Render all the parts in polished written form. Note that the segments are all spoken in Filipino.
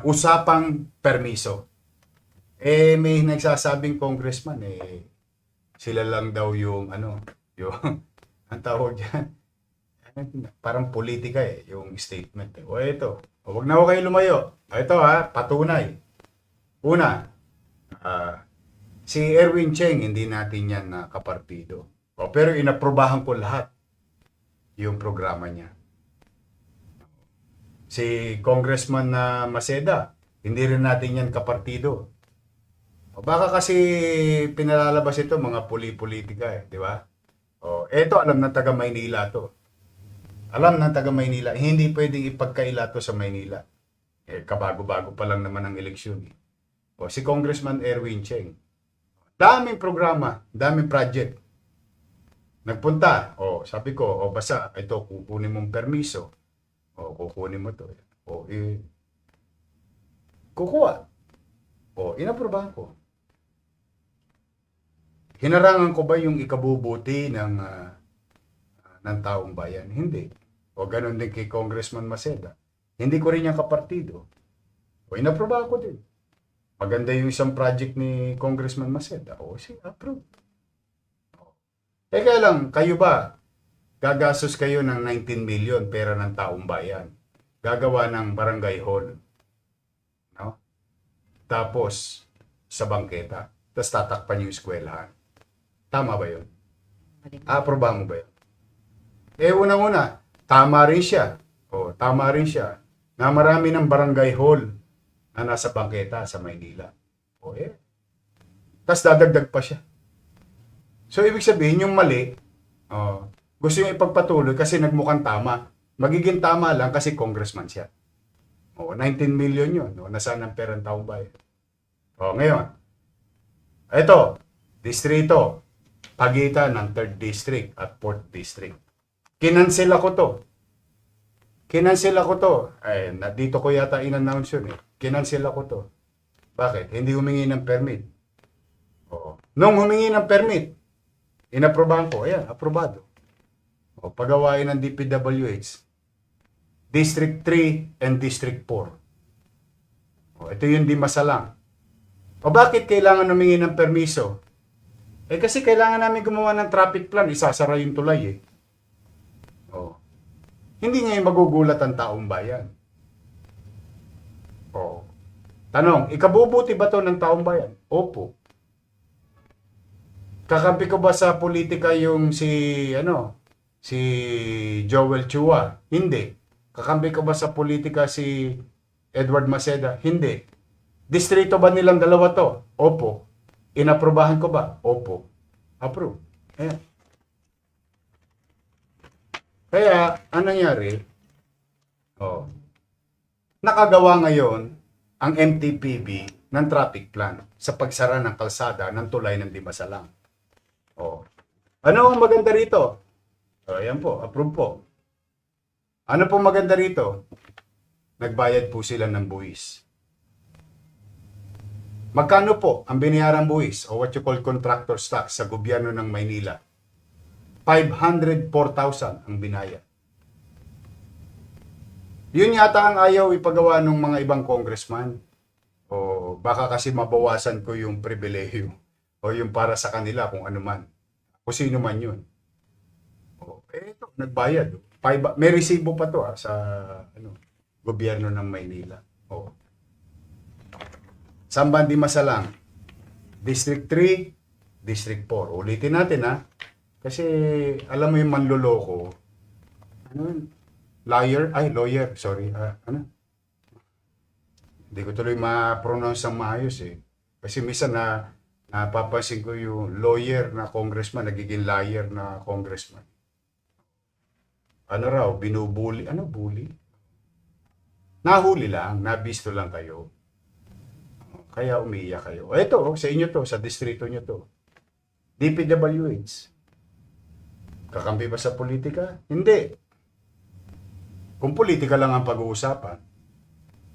Usapang permiso. May nagsasabing congressman, sila lang daw yung, yung, ang tawag dyan, parang politika yung statement. O ito, huwag na ako kayo lumayo. Ito patunay. Una, ah, si Erwin Cheng, hindi natin yan na kapartido. Pero inaprobahan ko lahat yung programa niya. Si Congressman na Maceda, hindi rin natin yan kapartido. Baka kasi pinalalabas ito mga puli-politika di ba? Eto alam ng taga Maynila to. Alam ng taga Maynila, hindi pwedeng ipagkaila to sa Maynila. Kabago-bago pa lang naman ang eleksyon. Si Congressman Erwin Cheng. Daming programa, daming project. Nagpunta, sabi ko, basta, ito, kukunin mong permiso. Kukunin mo to. Kukuha. Inaprobahan ko. Hinarangan ko ba yung ikabubuti ng taong bayan? Hindi. Ganun din kay Congressman Maceda. Hindi ko rin yung kapartido. Inaprobahan ko din. Maganda yung isang project ni Congressman Maceda. Approve. Kaya lang, kayo ba, gagastos kayo ng 19 million pera ng taong bayan. Gagawa ng barangay hall. No? Tapos, sa bangketa. Tapos tatakpan yung eskwelahan. Tama ba yun? Aprobahan mo ba yun? Unang-una, tama rin siya. Tama rin siya na marami ng barangay hall na nasa bangketa sa Maynila. Tapos dadagdag pa siya. So, ibig sabihin, yung mali, gusto yung ipagpatuloy kasi nagmukhang tama. Magiging tama lang kasi congressman siya. 19 million yun. Nasaan ang perang taong bayan? Ngayon. Ito, distrito. Pagitan ng 3rd District at 4th District. Kinansel ako to. Dito ko yata in-announce yun Kinansel ako to. Bakit? Hindi humingi ng permit. Nung humingi ng permit, inaprobahan ko. Ayan, aprobado. Pagawain ng DPWH. District 3 and District 4. Ito yung di masalang. Bakit kailangan humingi ng permiso? Kasi kailangan namin gumawa ng traffic plan, isasara yung tulay Hindi ngayon magugulat ang taong bayan. Tanong, ikabubuti ba to ng taong bayan? Opo. Kakampi ko ba sa politika yung si Joel Chua? Hindi. Kakampi ko ba sa politika si Edward Maceda? Hindi. Distrito ba nilang dalawa to? Opo. Inaprobahan ko ba? Opo. Approve. Ayan. Kaya, anong nangyari? Nakagawa ngayon ang MTPB ng traffic plan sa pagsara ng kalsada ng tulay ng Dimasalang. Ano ang maganda rito? Ayan po, approve po. Ano po maganda rito? Nagbayad po sila ng buwis. Magkano po ang binayarang buwis o what you call contractor's tax sa gobyerno ng Maynila? 504,000 ang binayad. Yun yata ang ayaw ipagawa ng mga ibang congressman. Baka kasi mabawasan ko yung pribilehiyo o yung para sa kanila kung ano man. Kung sino man yun. Ito, nagbayad. May resibo pa to sa gobyerno ng Maynila. Samban Dimasalang, District 3, District 4. Ulitin natin kasi alam mo yung manloloko. Lawyer, sorry. Hindi ko tuloy ma-pronounce ang maayos Kasi minsan napapansin ko yung lawyer na congressman, nagiging liar na congressman. Binubuli. Bully? Nahuli lang, nabisto lang kayo. Kaya umiiyak kayo. Ito, sa inyo to, sa distrito nyo to. DPWH. Kakampi ba sa politika? Hindi. Kung politika lang ang pag-uusapan,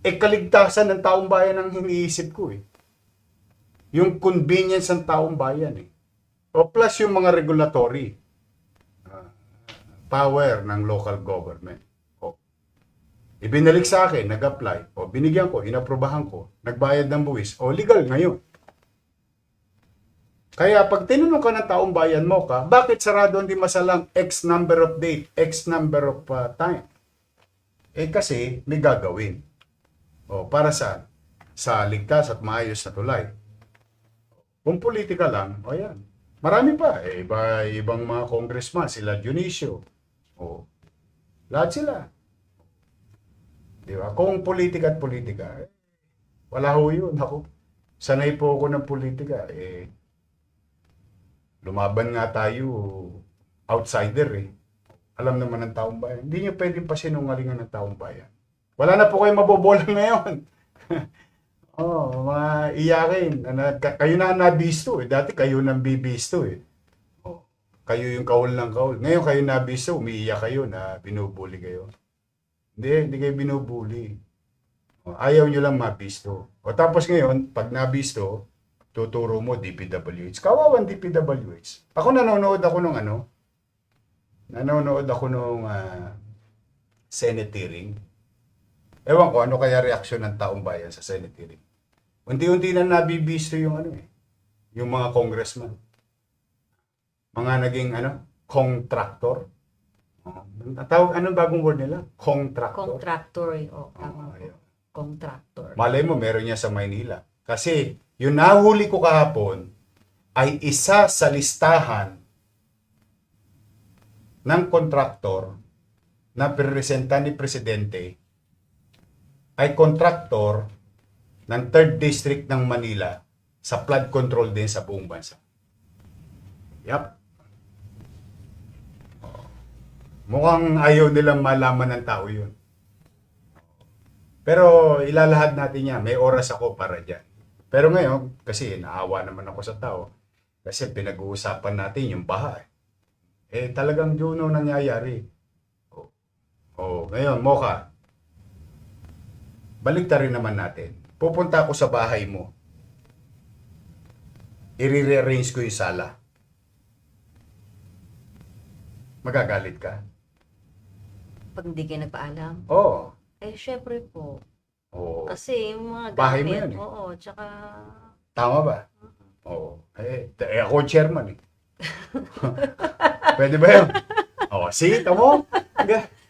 kaligtasan ng taong bayan ang iniisip ko Yung convenience ng taong bayan plus yung mga regulatory power ng local government. Ibinalik sa akin, nag-apply, o binigyan ko, inaprubahan ko, nagbayad ng buwis, o legal ngayon. Kaya pag tinanong ka ng taong bayan mo ka, bakit sarado hindi masalang X number of date, X number of time? Kasi may gagawin. O para saan? Sa ligtas at maayos na tulay. Kung politika lang, o yan. Marami pa. Ibang mga congressman, sila Dionisio. O, lahat sila. Di ba? Kung politika at politika, wala ho yun. Ako, sanay po ako ng politika. Lumaban nga tayo, outsider Alam naman ng taong bayan. Hindi nyo pwedeng pasinungalingan ng taong bayan. Wala na po kayo mabobola ngayon. Mga iyakin. Kayo na nabisto Dati kayo nang bibisto Kayo yung kahol ng kahol. Ngayon kayo nabisto, umiiyak kayo na binubuli kayo. Hindi kayo binubuli. Ayaw nyo lang mabisto. Tapos ngayon, pag nabisto, tuturo mo DPWH. Kawawan DPWH. Ako nanonood ako nung Senate hearing. Ewan ko ano kaya reaksyon ng taong bayan sa Senate hearing. Unti-unti na nabibisto yung yung mga congressman. Mga naging contractor. Anong bagong word nila? Contractor. Contractor. Tama po. Contractor. Malay mo, meron niya sa Maynila. Kasi, yung nahuli ko kahapon ay isa sa listahan ng kontraktor na presenta ni Presidente ay kontraktor ng 3rd District ng Manila sa flood control din sa buong bansa. Yap. Mukhang ayaw nilang malaman ng tao yun. Pero ilalahad natin yan. May oras ako para dyan. Pero ngayon, kasi naawa naman ako sa tao, kasi pinag-uusapan natin yung baha. Talagang yun ang nangyayari. Ngayon, Mocha, baliktarin naman natin. Pupunta ako sa bahay mo. I-rearrange ko yung sala. Magagalit ka? Pag hindi kayo nagpaalam? Oo. Syempre po. Oo. Kasi yung mga Bahay mo gamit, yan oo, tsaka... Tama ba? Oo. Ako ang chairman Pwede ba yun? See? Tamo?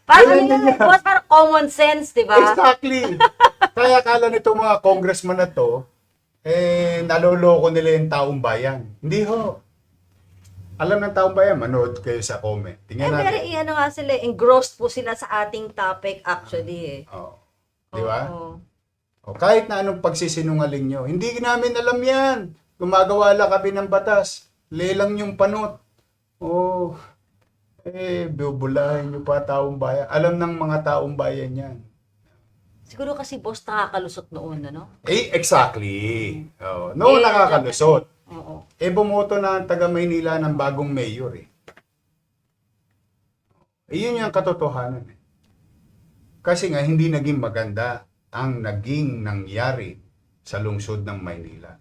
Parang boss, parang common sense, di ba? Exactly. Kaya akala nito mga congressman na to, naloloko nila yung taong bayan. Hindi ho. Alam ng taong bayan, manood kayo sa comment. Tingnan natin. Very, nga sila, engrossed po sila sa ating topic actually Di ba? Oo. Kahit na anong pagsisinungaling nyo, hindi namin alam yan. Gumagawa lang kami ng batas. Lelang yung panot. Bubulahin nyo pa taong bayan. Alam ng mga taong bayan yan. Siguro kasi boss nakakalusot noon, ano? Exactly. Noong nakakalusot. Oo. Bumoto na ang taga Maynila ng bagong mayor Yun yung katotohanan Kasi nga hindi naging maganda ang naging nangyari sa lungsod ng Maynila.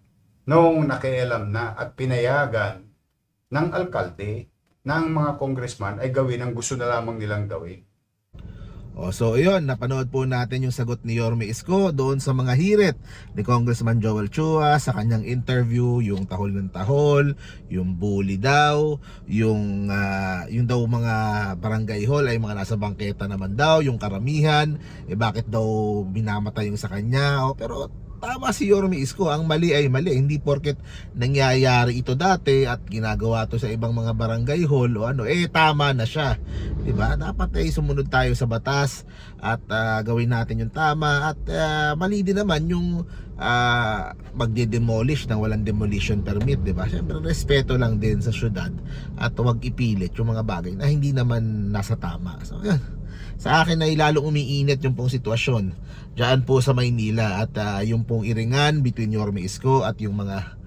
Noong nakialam na at pinayagan ng alkalde ng mga congressman ay gawin ang gusto na lamang nilang gawin. So yun, napanood po natin yung sagot ni Yorme Isko doon sa mga hirit ni Congressman Joel Chua sa kanyang interview, yung tahol ng tahol, yung bully daw, yung daw mga barangay hall ay mga nasa bangketa naman daw, yung karamihan, bakit daw binamatay yung sa kanya. Pero tama si Yorme Isko, ang mali ay mali. Hindi porket nangyayari ito dati at ginagawa to sa ibang mga barangay hall o tama na siya. Diba? Dapat sumunod tayo sa batas at gawin natin yung tama at mali din naman yung magde-demolish nang walang demolition permit, diba? Siyempre respeto lang din sa syudad at huwag ipilit yung mga bagay na hindi naman nasa tama. So yan. Sa akin ay lalong umiinit yung pong sitwasyon diyan po sa Maynila at yung pong iringan between Yorme Isko at yung mga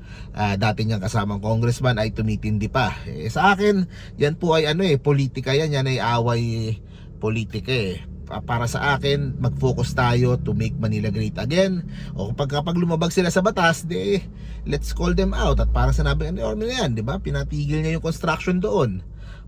dati niyang kasamang congressman ay tumitindi pa. Sa akin, yan po ay politika yan ay away politika Para sa akin, mag-focus tayo to make Manila great again. O kapag lumabag sila sa batas, let's call them out. At para sinabi ni Yorme yan, di ba? Pinatigil niya yung construction doon.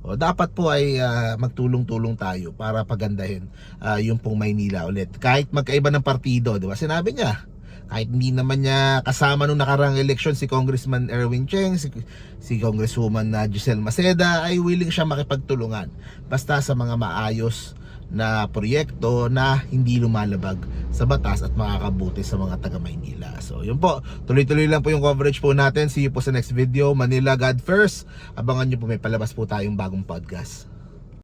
O, dapat po ay magtulong-tulong tayo para pagandahin yung pong Maynila ulit. Kahit magkaiba ng partido, di ba? Sinabi niya, kahit hindi naman niya kasama nung nakarang eleksyon si Congressman Erwin Cheng, si Congresswoman na Giselle Maceda, ay willing siya makipagtulungan basta sa mga maayos na proyekto na hindi lumalabag sa batas at makakabuti sa mga taga Maynila. So yun po, tuloy-tuloy lang po yung coverage po natin. See you po sa next video. Manila God first. Abangan nyo po, may palabas po tayong bagong podcast.